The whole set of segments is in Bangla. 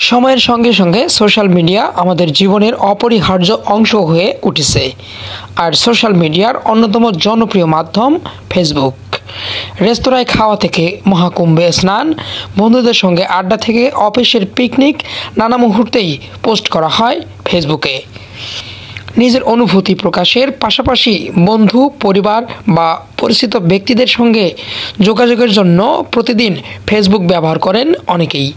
সময়ের সঙ্গে সঙ্গে সোশ্যাল মিডিয়া আমাদের জীবনের অপরিহার্য অংশ হয়ে উঠেছে। আর সোশ্যাল মিডিয়ার অন্যতম জনপ্রিয় মাধ্যম ফেসবুক। রেস্তোরাঁয় খাওয়া থেকে মহাকুম্ভে স্নান, বন্ধুদের সঙ্গে আড্ডা থেকে অফিসের পিকনিক, নানা মুহূর্তেই পোস্ট করা হয় ফেসবুকে। নিজের অনুভূতি প্রকাশের পাশাপাশি বন্ধু, পরিবার বা পরিচিত ব্যক্তিদের সঙ্গে যোগাযোগের জন্য প্রতিদিন ফেসবুক ব্যবহার করেন অনেকেই।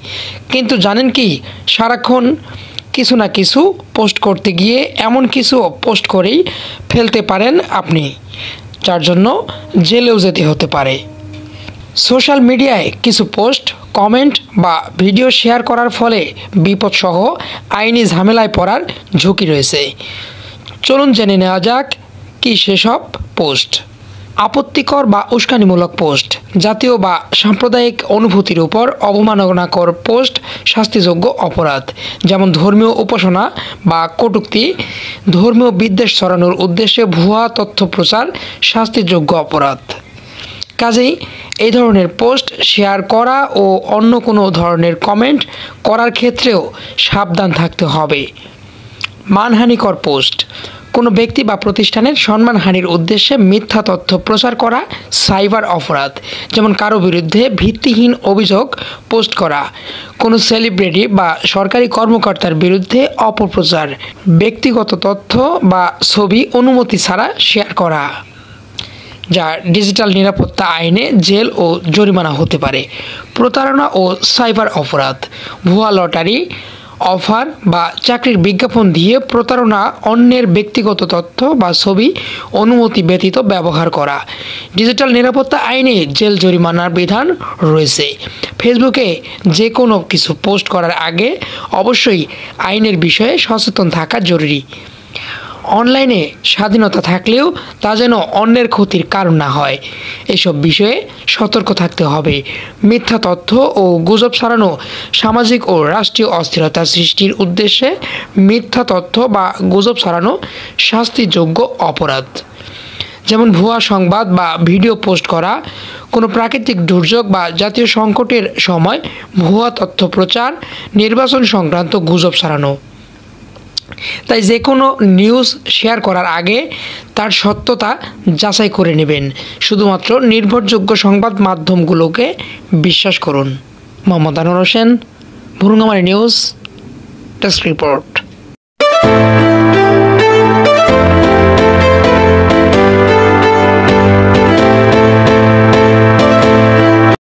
কিন্তু জানেন কি, সারাক্ষণ কিছু না কিছু পোস্ট করতে গিয়ে এমন কিছু পোস্ট করেই ফেলতে পারেন আপনি, যার জন্য জেলেও যেতে হতে পারে। সোশ্যাল মিডিয়ায় কিছু পোস্ট, কমেন্ট বা ভিডিও শেয়ার করার ফলে বিপদসহ আইনি ঝামেলায় পড়ার ঝুঁকি রয়েছে। চলুন জেনে নেওয়া যাক কি সেসব পোস্ট। আপত্তিকর বা উস্কানিমূলক পোস্ট। জাতীয় বা সাম্প্রদায়িক অনুভূতির উপর অবমাননাকর পোস্ট শাস্তিযোগ্য অপরাধ, যেমন ধর্মীয় উপাসনা বা কটূক্তি। ধর্মীয় বিদ্বেষ ছড়ানোর উদ্দেশ্যে ভুয়া তথ্য প্রচার শাস্তিযোগ্য অপরাধ। কাজেই এই ধরনের পোস্ট শেয়ার করা ও অন্য কোনো ধরনের কমেন্ট করার ক্ষেত্রেও সাবধান থাকতে হবে। মানহানিকর পোস্ট। কোনো ব্যক্তি বা প্রতিষ্ঠানের সম্মানহানির উদ্দেশ্যে মিথ্যা তথ্য প্রচার করা সাইবার অপরাধ, যেমন কারো বিরুদ্ধে ভিত্তিহীন অভিযোগ পোস্ট করা, কোনো সেলিব্রিটি বা সরকারি কর্মকর্তার বিরুদ্ধে অপপ্রচার, ব্যক্তিগত তথ্য বা ছবি অনুমতি ছাড়া শেয়ার করা, যা ডিজিটাল নিরাপত্তা আইনে জেল ও জরিমানা হতে পারে। প্রতারণা ও সাইবার অপরাধ। ভুয়া লটারি, অফার বা চাকরির বিজ্ঞাপন দিয়ে প্রতারণা, অন্যের ব্যক্তিগত তথ্য বা ছবি অনুমতি ব্যতীত ব্যবহার করা। ডিজিটাল নিরাপত্তা আইনে জেল জরিমানার বিধান রয়েছে। ফেসবুকে যে কোনো কিছু পোস্ট করার আগে অবশ্যই আইনের বিষয়ে সচেতন থাকা জরুরি। অনলাইনে স্বাধীনতা থাকলেও তা যেন অন্যের ক্ষতির কারণ না হয়, এসব বিষয়ে সতর্ক থাকতে হবে। মিথ্যা তথ্য ও গুজব ছড়ানো সামাজিক ও রাষ্ট্রীয় অস্থিরতা সৃষ্টির উদ্দেশ্যে মিথ্যা তথ্য বা গুজব ছড়ানো শাস্তিযোগ্য অপরাধ, যেমন ভুয়া সংবাদ বা ভিডিও পোস্ট করা, কোনো প্রাকৃতিক দুর্যোগ বা জাতীয় সংকটের সময় ভুয়া তথ্য প্রচার, নির্বাচন সংক্রান্ত গুজব ছড়ানো। তাই যে কোনো নিউজ শেয়ার করার আগে তার সত্যতা যাচাই করে নেবেন। শুধুমাত্র নির্ভরযোগ্য সংবাদ মাধ্যমগুলোকে বিশ্বাস করুন। Mohammad Anwar Hossain, Bhurungamari news desk report.